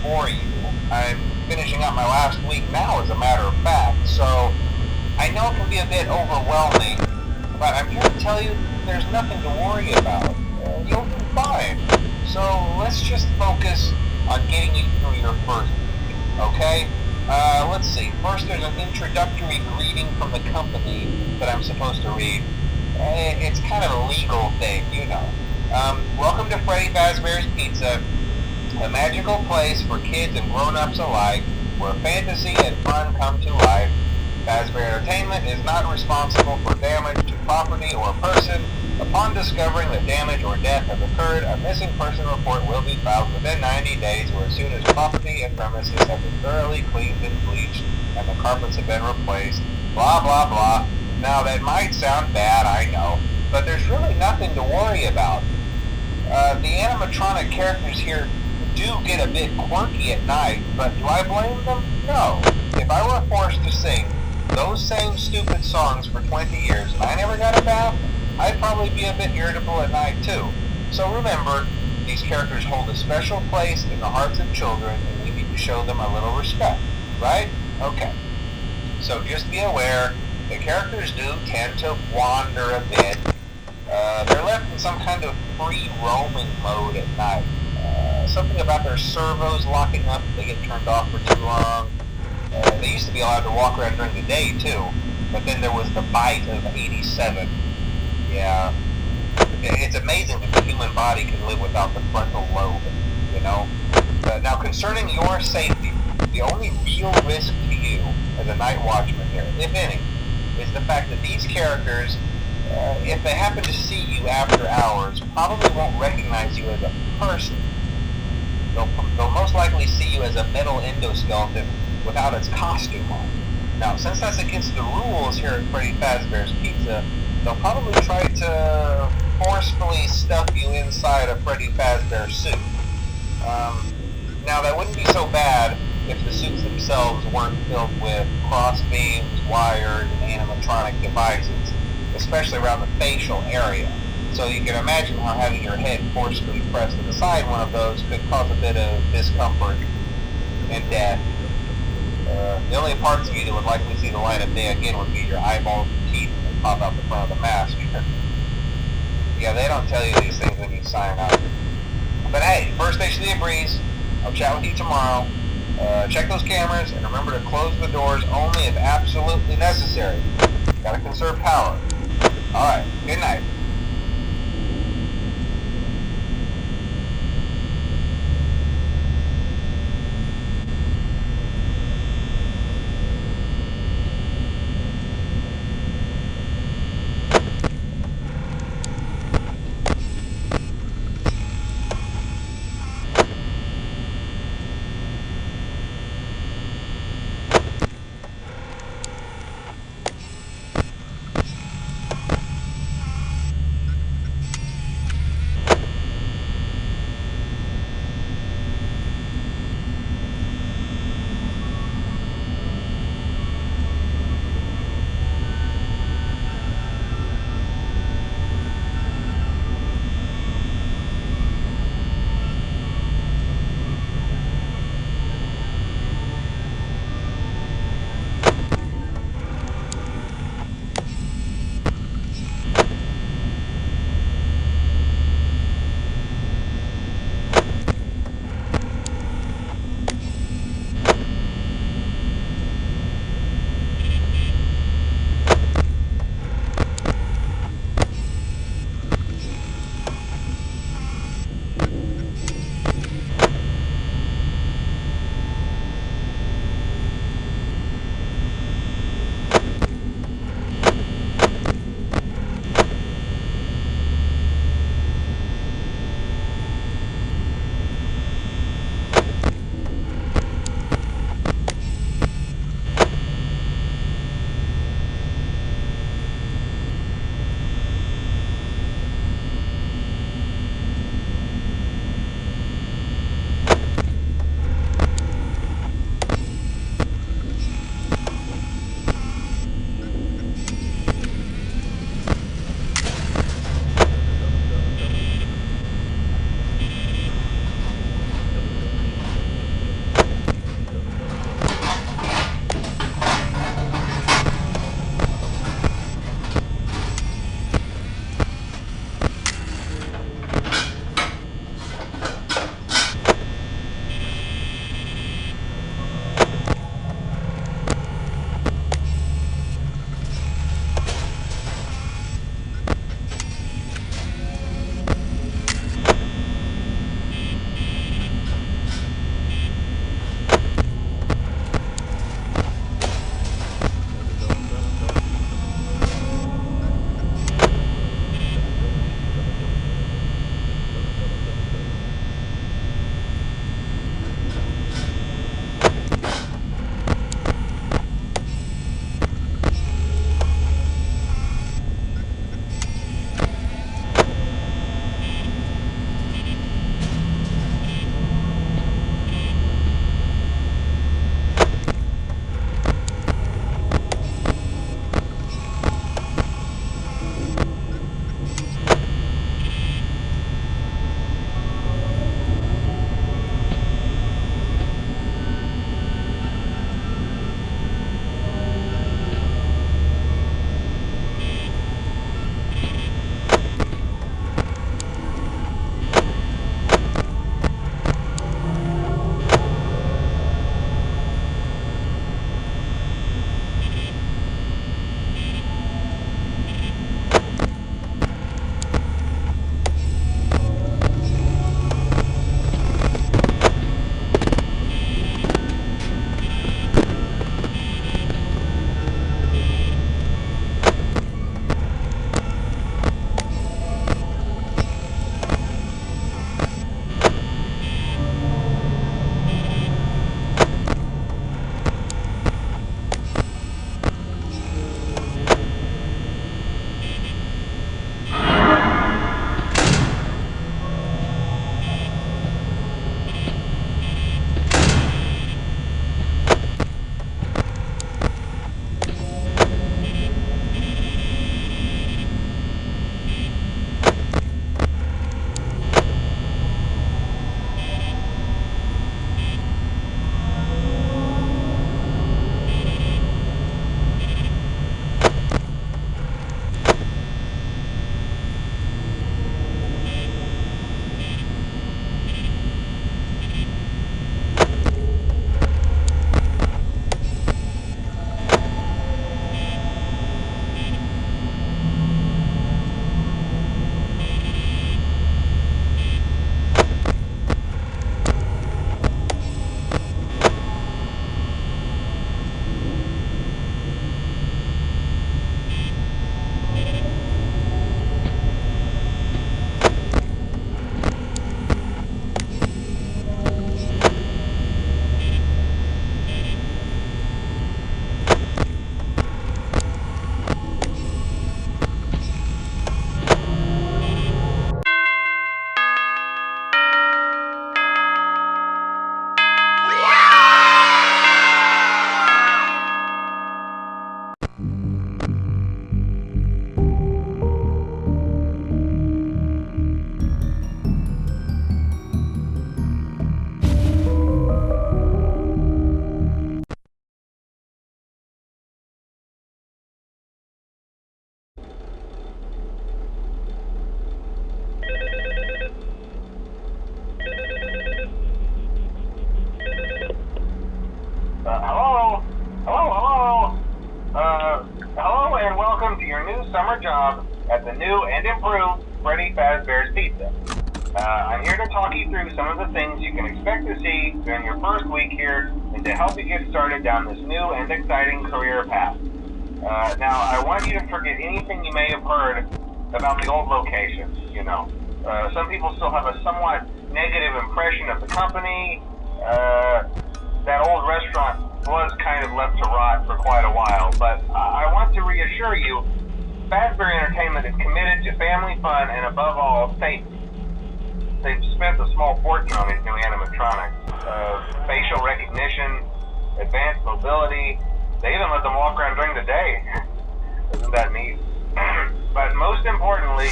for you. I'm finishing up my last week now, as a matter of fact, so I know it can be a bit overwhelming, but I'm here to tell you there's nothing to worry about. You'll be fine. So let's just focus on getting you through your first week, okay? Let's see. First, there's an introductory greeting from the company that I'm supposed to read. It's kind of a legal thing, you know. Welcome to Freddy Fazbear's Pizza, a magical place for kids and grown-ups alike, where fantasy and fun come to life. Fazbear Entertainment is not responsible for damage to property or person. Upon discovering that damage or death has occurred, a missing person report will be filed within 90 days or as soon as property and premises have been thoroughly cleaned and bleached and the carpets have been replaced. Blah, blah, blah. Now, that might sound bad, I know, but there's really nothing to worry about. The animatronic characters here do get a bit quirky at night, but do I blame them? No. If I were forced to sing those same stupid songs for 20 years and I never got a bath, I'd probably be a bit irritable at night too. So remember, these characters hold a special place in the hearts of children and we need to show them a little respect, right? Okay. So just be aware, the characters do tend to wander a bit. They're left in some kind of free roaming mode at night. Something about their servos locking up if they get turned off for too long. They used to be allowed to walk around during the day too, but then there was the bite of 87. Yeah, it's amazing that the human body can live without the frontal lobe, you know? Now, concerning your safety, the only real risk to you as a night watchman here, if any, is the fact that these characters, if they happen to see you after hours, probably won't recognize you as a person. They'll most likely see you as a metal endoskeleton without its costume on. Now, since that's against the rules here at Freddy Fazbear's Pizza, they'll probably try to forcefully stuff you inside a Freddy Fazbear suit. Now, that wouldn't be so bad if the suits themselves weren't filled with cross beams, wires, and animatronic devices, especially around the facial area. So you can imagine how having your head forcefully pressed inside one of those could cause a bit of discomfort and death. The only parts of you that would likely see the light of day again would be your eyeballs and teeth that pop out the front of the mask. Yeah, they don't tell you these things when you sign up. But hey, first station of the breeze. I'll chat with you tomorrow. Check those cameras and remember to close the doors only if absolutely necessary. Gotta conserve power. Alright, good night. the new and improved Freddy Fazbear's Pizza. I'm here to talk you through some of the things you can expect to see during your first week here and to help you get started down this new and exciting career path. Now, I want you to forget anything you may have heard about the old location, some people still have a somewhat negative impression of the company. That old restaurant was kind of left to rot for quite a while, but I want to reassure you, Fazbear Entertainment is committed to family fun and above all, safety. They've spent a small fortune on these new animatronics. Facial recognition, advanced mobility, they even let them walk around during the day. Isn't that neat? But most importantly,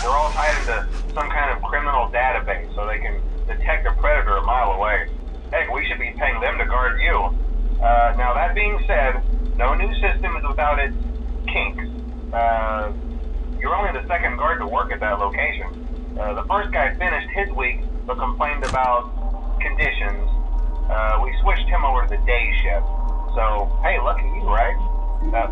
they're all tied into some kind of criminal database so they can detect a predator a mile away. Heck, we should be paying them to guard you. Now that being said, no new system is without its kinks. You're only the second guard to work at that location. The first guy finished his week but complained about conditions. We switched him over to the day shift. So, hey, lucky you, right?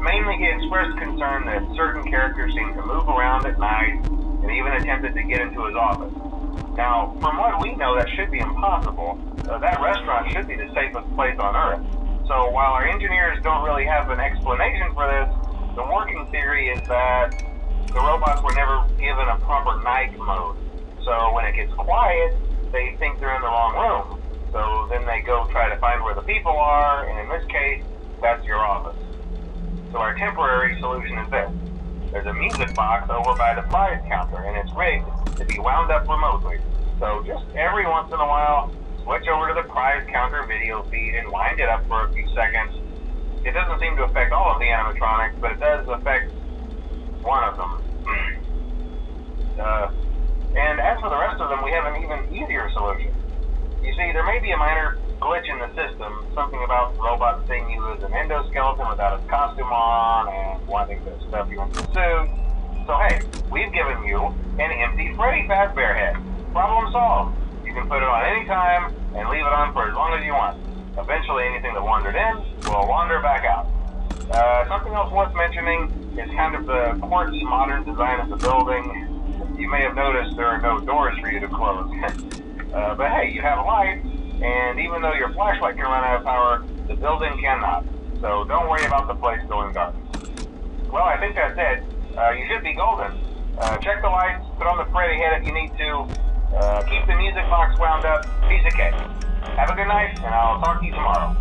Mainly he expressed concern that certain characters seemed to move around at night and even attempted to get into his office. Now, from what we know, that should be impossible. That restaurant should be the safest place on Earth. So while our engineers don't really have an explanation for this, the working theory is that the robots were never given a proper night mode. So when it gets quiet, they think they're in the wrong room. So then they go try to find where the people are, and in this case, that's your office. So our temporary solution is this. There's a music box over by the prize counter, and it's rigged to be wound up remotely. So just every once in a while, switch over to the prize counter video feed and wind it up for a few seconds. It doesn't seem to affect all of the animatronics, but it does affect one of them. And as for the rest of them, we have an even easier solution. You see, there may be a minor glitch in the system, something about the robot seeing you as an endoskeleton without its costume on and wanting to stuff you into a suit. So hey, we've given you an empty Freddy Fazbear head. Problem solved. You can put it on any time and leave it on for as long as you want. Eventually anything that wandered in will wander back out. Something else worth mentioning is kind of the quirky modern design of the building. You may have noticed there are no doors for you to close. But hey, you have a light, and even though your flashlight can run out of power, the building cannot. So don't worry about the place going dark. Well, I think that's it. You should be golden. Check the lights, put on the Freddy head if you need to. Keep the music box wound up. Piece of cake. Have a good night, and I'll talk to you tomorrow.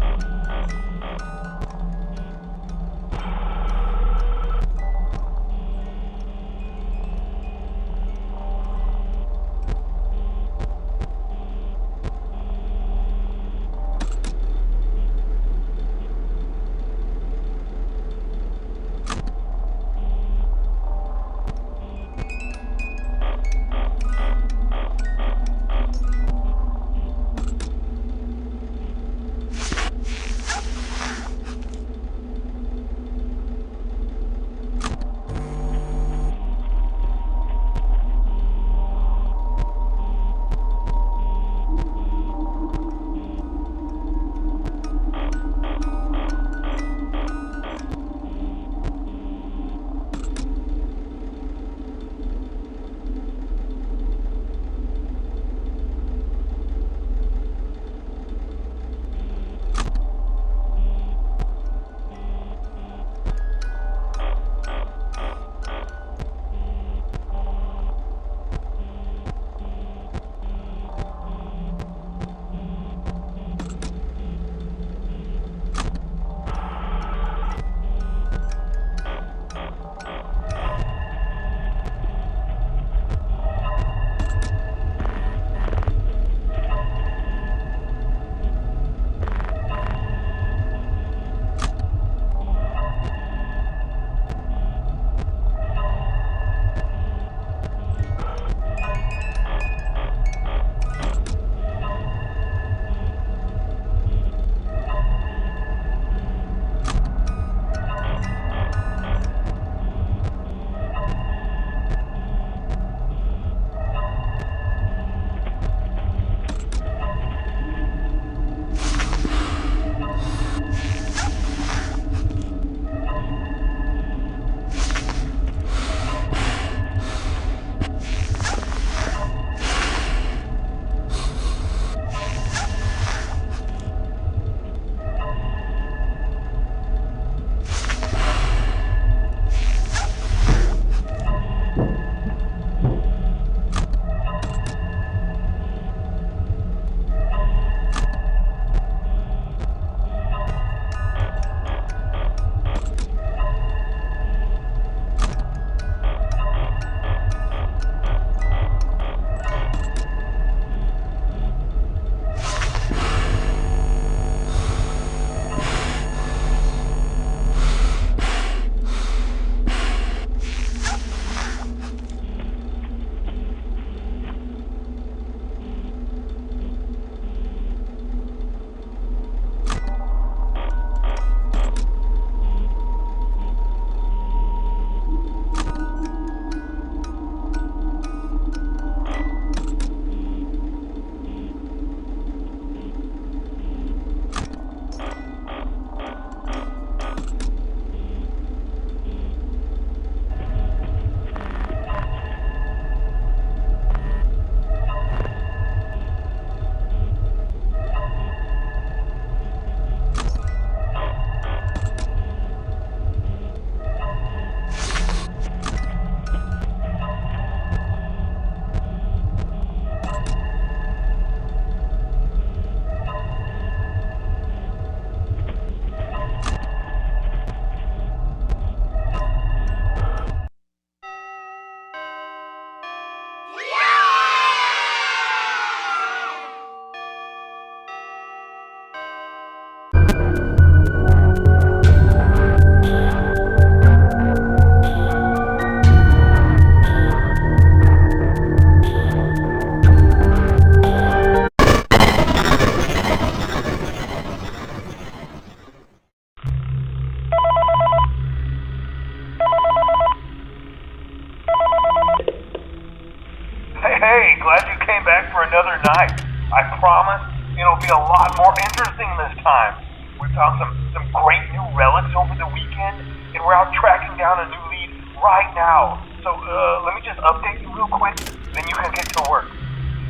I promise it'll be a lot more interesting this time. We found some great new relics over the weekend, and we're out tracking down a new lead right now. So let me just update you real quick, then you can get to work.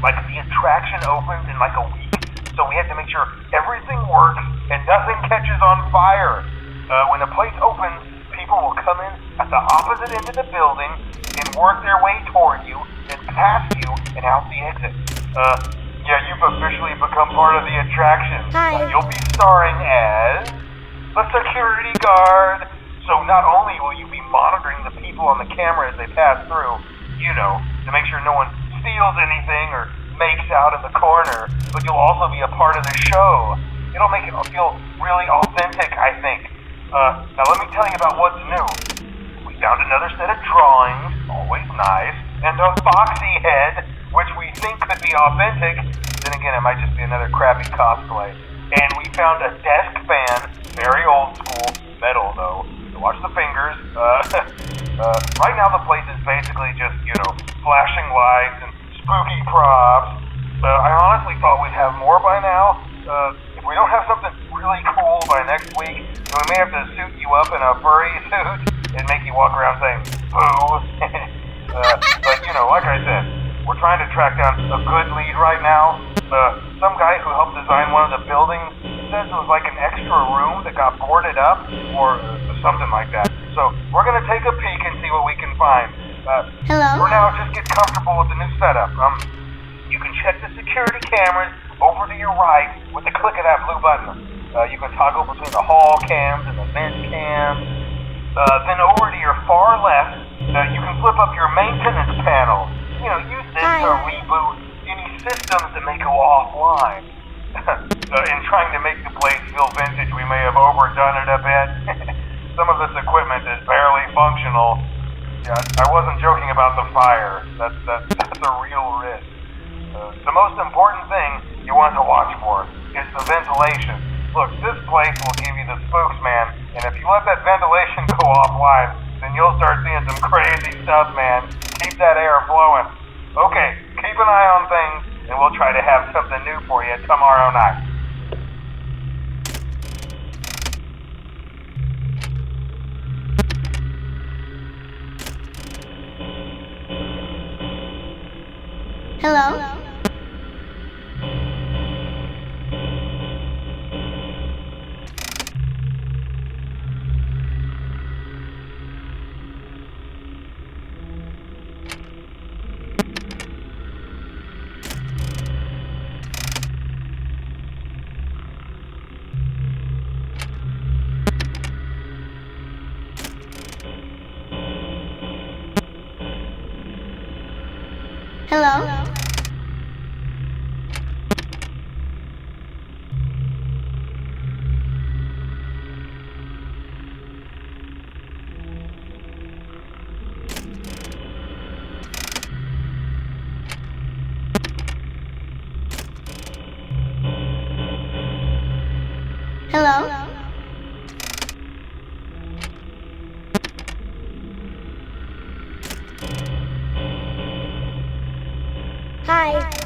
Like, the attraction opens in like a week, so we have to make sure everything works and nothing catches on fire. When the place opens, people will come in at the opposite end of the building and work their way toward you, then past you and out the exit. Yeah, you've officially become part of the attraction. Hi. You'll be starring as a security guard. So not only will you be monitoring the people on the camera as they pass through, to make sure no one steals anything or makes out in the corner, but you'll also be a part of the show. It'll make it feel really authentic, I think. Now let me tell you about what's new. We found another set of drawings, always nice, and a foxy head, which we think could be authentic. Then again, it might just be another crappy cosplay. And we found a desk fan, very old school, metal though. So watch the fingers. Right now the place is basically just, flashing lights and spooky props. I honestly thought we'd have more by now. If we don't have something really cool by next week, then we may have to suit you up in a furry suit and make you walk around saying, boo. But, like I said, we're trying to track down a good lead right now. Some guy who helped design one of the buildings says it was like an extra room that got boarded up, or something like that. So we're going to take a peek and see what we can find. Hello? For now, just get comfortable with the new setup. You can check the security cameras over to your right with the click of that blue button. You can toggle between the hall cams and the vent cams. Then over to your far left, you can flip up your maintenance panel. Use this to reboot any systems that may go offline. In trying to make the place feel vintage, we may have overdone it a bit. Some of this equipment is barely functional. Yeah, I wasn't joking about the fire. That's a real risk. The most important thing you want to watch for is the ventilation. Look, this place will give you the spooks, man, and if you let that ventilation go offline, then you'll start seeing some crazy stuff, man. Keep that air flowing. Okay, keep an eye on things, and we'll try to have something new for you tomorrow night. Hello? Hello? Hello? Hi.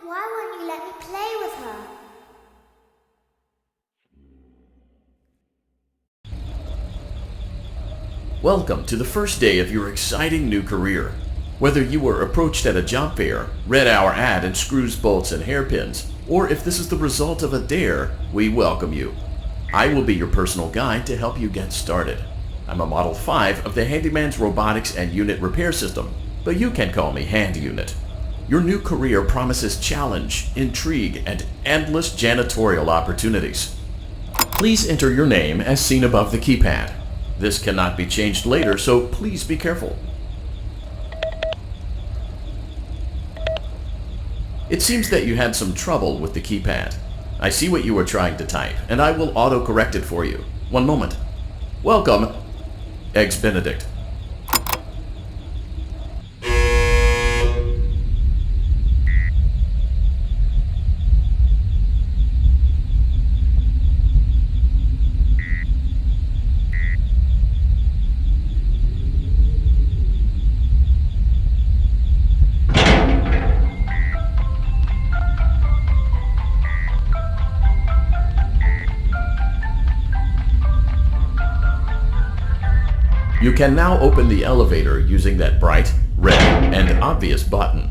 Why won't you let me play with her? Welcome to the first day of your exciting new career. Whether you were approached at a job fair, read our ad in screws, bolts, and hairpins, or if this is the result of a dare, we welcome you. I will be your personal guide to help you get started. I'm a Model 5 of the Handyman's Robotics and Unit Repair System, but you can call me Hand Unit. Your new career promises challenge, intrigue, and endless janitorial opportunities. Please enter your name as seen above the keypad. This cannot be changed later, so please be careful. It seems that you had some trouble with the keypad. I see what you were trying to type, and I will auto-correct it for you. One moment. Welcome, Eggs Benedict. You can now open the elevator using that bright, red, and obvious button.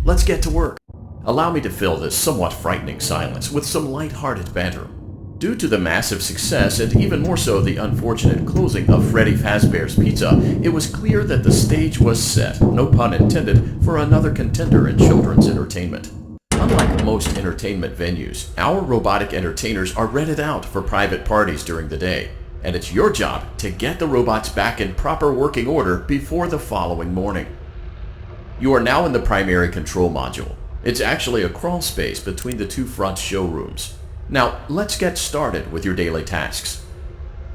Let's get to work. Allow me to fill this somewhat frightening silence with some light-hearted banter. Due to the massive success, and even more so the unfortunate closing of Freddy Fazbear's Pizza, it was clear that the stage was set, no pun intended, for another contender in children's entertainment. Unlike most entertainment venues, our robotic entertainers are rented out for private parties during the day. And it's your job to get the robots back in proper working order before the following morning. You are now in the primary control module. It's actually a crawl space between the two front showrooms. Now, let's get started with your daily tasks.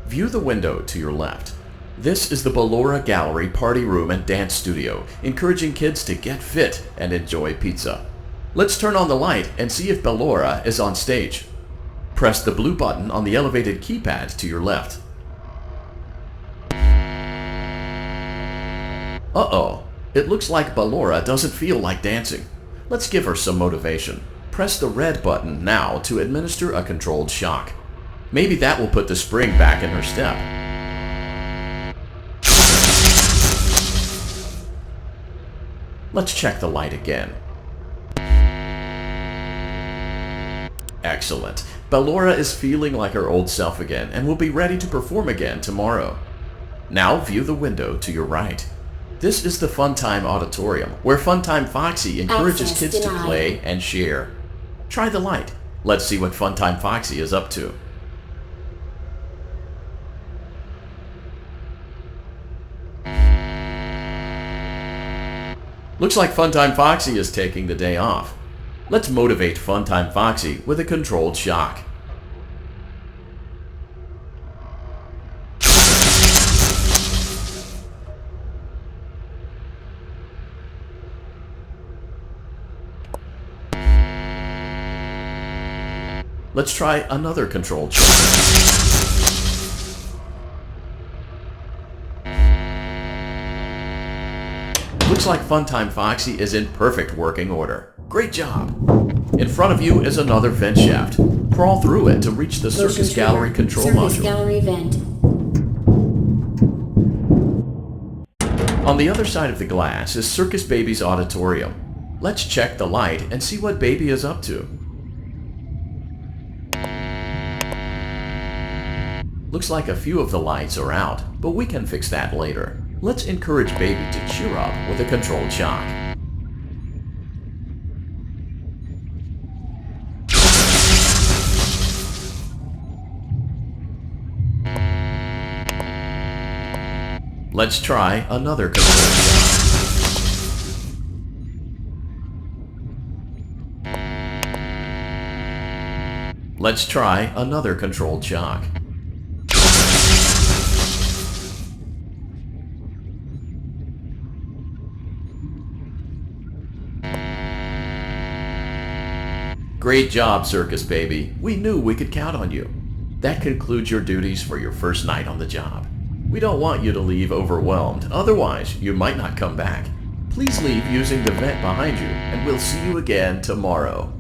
View the window to your left. This is the Ballora Gallery Party Room and Dance Studio, encouraging kids to get fit and enjoy pizza. Let's turn on the light and see if Ballora is on stage. Press the blue button on the elevated keypad to your left. Uh-oh, it looks like Ballora doesn't feel like dancing. Let's give her some motivation. Press the red button now to administer a controlled shock. Maybe that will put the spring back in her step. Let's check the light again. Excellent. Ballora is feeling like her old self again and will be ready to perform again tomorrow. Now view the window to your right. This is the Funtime Auditorium, where Funtime Foxy encourages kids to play and share. Try the light. Let's see what Funtime Foxy is up to. Looks like Funtime Foxy is taking the day off. Let's motivate Funtime Foxy with a controlled shock. Let's try another controlled shock. Looks like Funtime Foxy is in perfect working order. Great job! In front of you is another vent shaft. Crawl through it to reach the Circus Gallery control module. Gallery vent. On the other side of the glass is Circus Baby's auditorium. Let's check the light and see what Baby is up to. Looks like a few of the lights are out, but we can fix that later. Let's encourage Baby to cheer up with a controlled shock. Let's try another controlled shock. Let's try another controlled shock. Great job, Circus Baby. We knew we could count on you. That concludes your duties for your first night on the job. We don't want you to leave overwhelmed, otherwise you might not come back. Please please leave using the vent behind you, and we'll see you again tomorrow.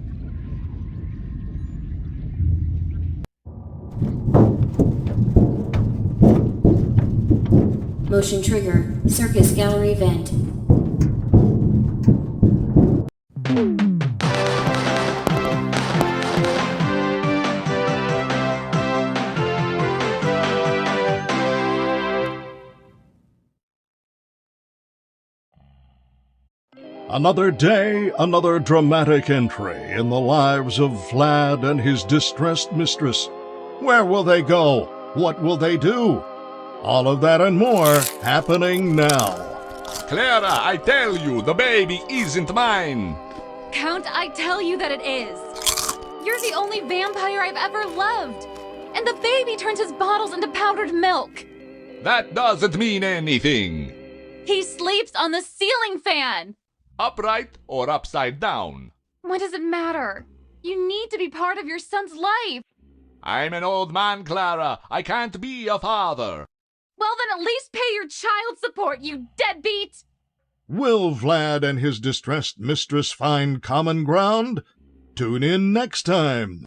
Motion trigger. Circus gallery vent. Another day, another dramatic entry in the lives of Vlad and his distressed mistress. Where will they go? What will they do? All of that and more happening now. Clara, I tell you, the baby isn't mine. Count, I tell you that it is. You're the only vampire I've ever loved. And the baby turns his bottles into powdered milk. That doesn't mean anything. He sleeps on the ceiling fan. Upright or upside down? What does it matter? You need to be part of your son's life. I'm an old man, Clara. I can't be a father. Well, then at least pay your child support, you deadbeat! Will Vlad and his distressed mistress find common ground? Tune in next time.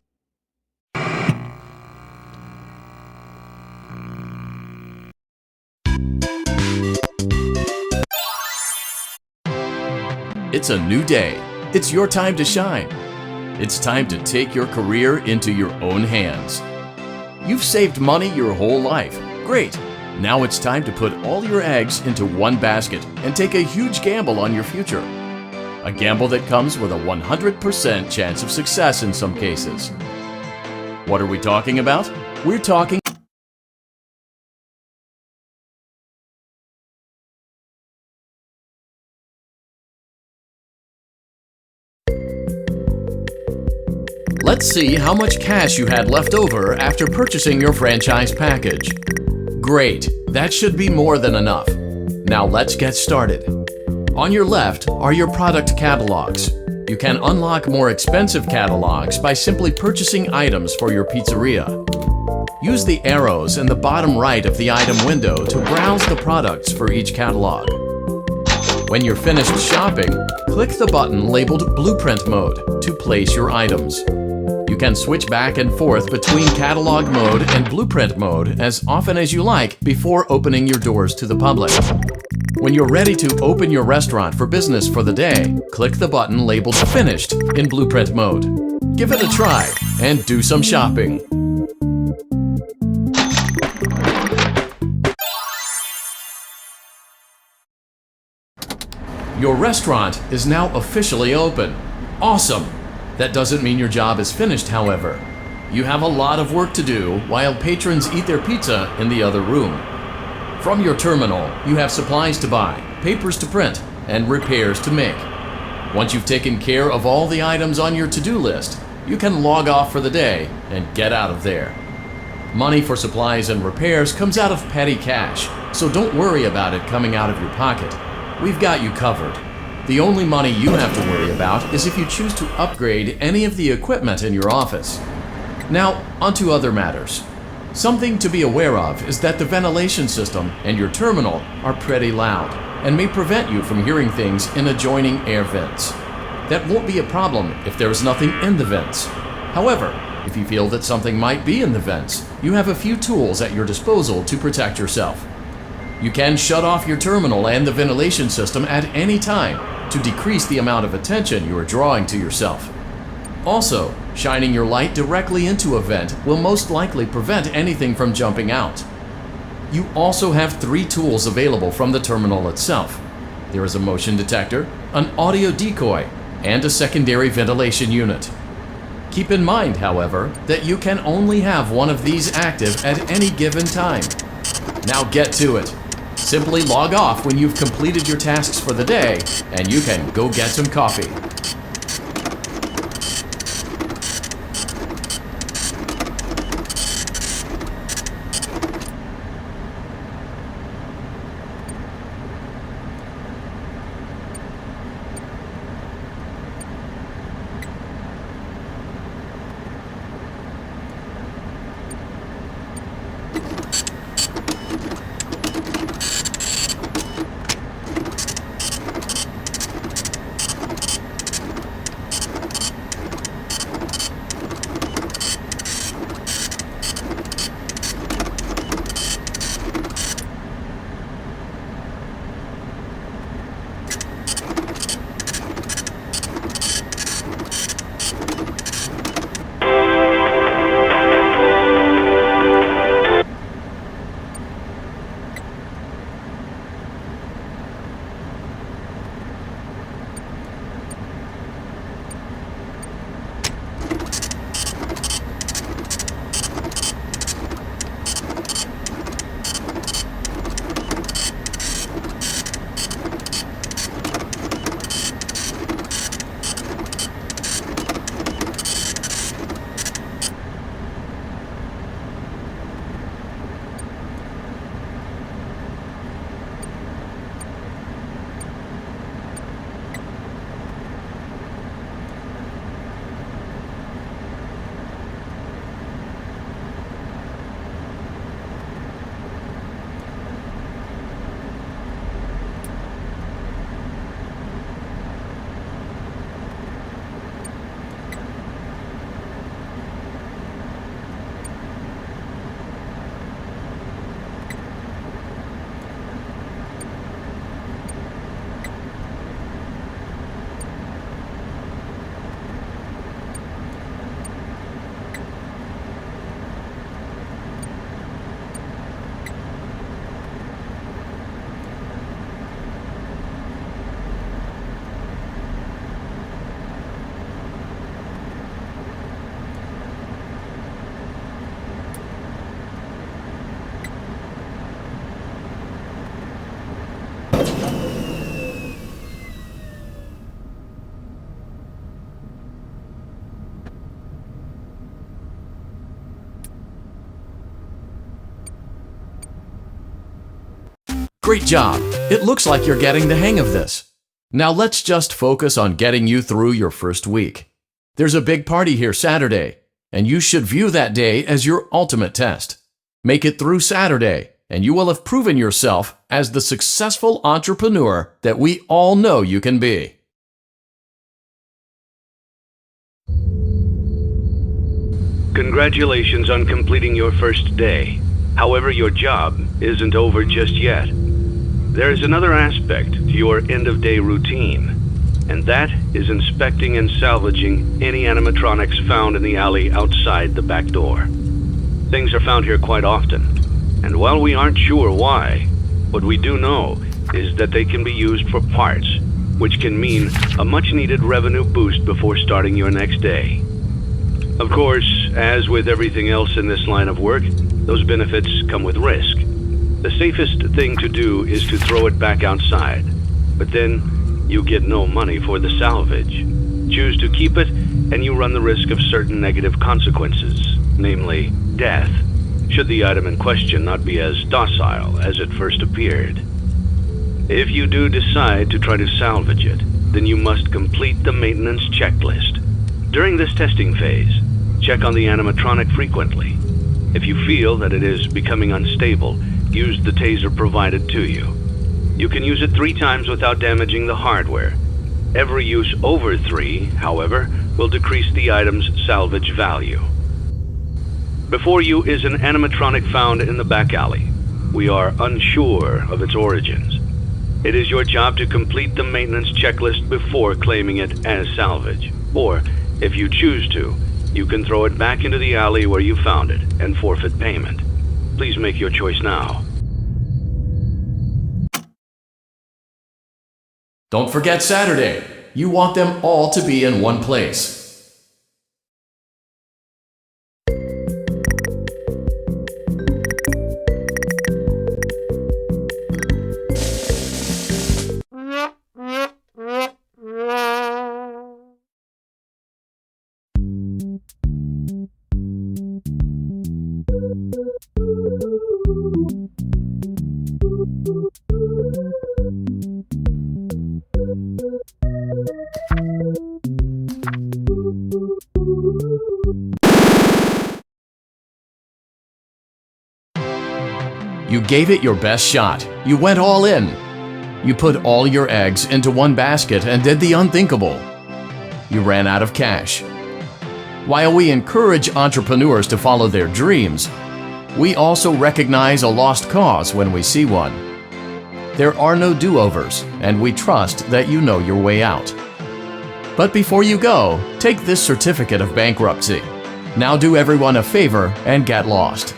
It's a new day. It's your time to shine. It's time to take your career into your own hands. You've saved money your whole life. Great. Now it's time to put all your eggs into one basket and take a huge gamble on your future. A gamble that comes with a 100% chance of success in some cases. What are we talking about? We're talking Let's see how much cash you had left over after purchasing your franchise package. Great, that should be more than enough. Now let's get started. On your left are your product catalogs. You can unlock more expensive catalogs by simply purchasing items for your pizzeria. Use the arrows in the bottom right of the item window to browse the products for each catalog. When you're finished shopping, click the button labeled Blueprint Mode to place your items. You can switch back and forth between Catalog Mode and Blueprint Mode as often as you like before opening your doors to the public. When you're ready to open your restaurant for business for the day, click the button labeled Finished in Blueprint Mode. Give it a try and do some shopping. Your restaurant is now officially open. Awesome! That doesn't mean your job is finished, however. You have a lot of work to do while patrons eat their pizza in the other room. From your terminal, you have supplies to buy, papers to print, and repairs to make. Once you've taken care of all the items on your to-do list, you can log off for the day and get out of there. Money for supplies and repairs comes out of petty cash, so don't worry about it coming out of your pocket. We've got you covered. The only money you have to worry about is if you choose to upgrade any of the equipment in your office. Now, onto other matters. Something to be aware of is that the ventilation system and your terminal are pretty loud and may prevent you from hearing things in adjoining air vents. That won't be a problem if there is nothing in the vents. However, if you feel that something might be in the vents, you have a few tools at your disposal to protect yourself. You can shut off your terminal and the ventilation system at any time to decrease the amount of attention you are drawing to yourself. Also, shining your light directly into a vent will most likely prevent anything from jumping out. You also have 3 tools available from the terminal itself. There is a motion detector, an audio decoy, and a secondary ventilation unit. Keep in mind, however, that you can only have one of these active at any given time. Now get to it. Simply log off when you've completed your tasks for the day, and you can go get some coffee. Great job! It looks like you're getting the hang of this. Now let's just focus on getting you through your first week. There's a big party here Saturday, and you should view that day as your ultimate test. Make it through Saturday, and you will have proven yourself as the successful entrepreneur that we all know you can be. Congratulations on completing your first day. However, your job isn't over just yet. There is another aspect to your end-of-day routine, and that is inspecting and salvaging any animatronics found in the alley outside the back door. Things are found here quite often, and while we aren't sure why, what we do know is that they can be used for parts, which can mean a much-needed revenue boost before starting your next day. Of course, as with everything else in this line of work, those benefits come with risk. The safest thing to do is to throw it back outside, but then you get no money for the salvage. Choose to keep it, and you run the risk of certain negative consequences, namely death, should the item in question not be as docile as it first appeared. If you do decide to try to salvage it, then you must complete the maintenance checklist. During this testing phase, check on the animatronic frequently. If you feel that it is becoming unstable, use the taser provided to you. You can use it 3 times without damaging the hardware. Every use over 3, however, will decrease the item's salvage value. Before you is an animatronic found in the back alley. We are unsure of its origins. It is your job to complete the maintenance checklist before claiming it as salvage. Or, if you choose to, you can throw it back into the alley where you found it and forfeit payment. Please make your choice now. Don't forget Saturday. You want them all to be in one place. You gave it your best shot. You went all in. You put all your eggs into one basket and did the unthinkable. You ran out of cash. While we encourage entrepreneurs to follow their dreams, we also recognize a lost cause when we see one. There are no do-overs, and we trust that you know your way out. But before you go, take this certificate of bankruptcy. Now do everyone a favor and get lost.